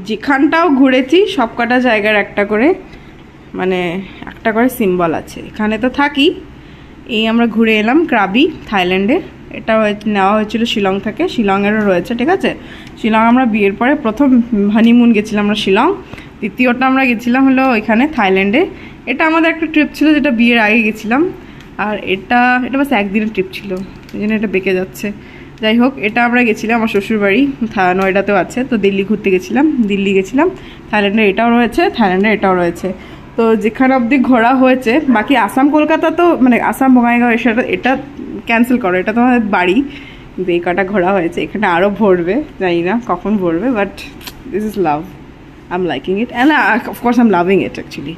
যেখানটাও ঘুরেছি সব কটা জায়গার একটা করে মানে একটা করে সিম্বল আছে। এখানে তো থাকি, এই আমরা ঘুরে এলাম ক্রাবি থাইল্যান্ডে, এটা নেওয়া হয়েছিল শিলং থেকে, শিলংয়েরও রয়েছে, ঠিক আছে। শিলং আমরা বিয়ের পরে প্রথম হানিমুন গেছিলাম আমরা শিলং, দ্বিতীয়টা আমরা গেছিলাম হলো ওইখানে থাইল্যান্ডে। এটা আমাদের একটা ট্রিপ ছিল যেটা বিয়ের আগে গেছিলাম, আর এটা বাস একদিনের ট্রিপ ছিল, এই জন্য এটা বেঁকে যাচ্ছে। যাই হোক, এটা আমরা গেছিলাম আমার শ্বশুরবাড়ি নয়ডাতেও আছে, তো দিল্লি ঘুরতে গেছিলাম, দিল্লি গেছিলাম। থাইল্যান্ডে এটাও রয়েছে, থাইল্যান্ডে এটাও রয়েছে। তো যেখানে অবধি ঘোরা হয়েছে, বাকি আসাম কলকাতা তো মানে আসাম বঙ্গাইগাঁও এটা ক্যান্সেল করো, এটা তোমাদের বাড়ি, কিন্তু এই কটা ঘোরা হয়েছে। এখানে আরও ভরবে, জানি না কখন ভরবে, but this is love, I am liking it and of course I am loving it actually.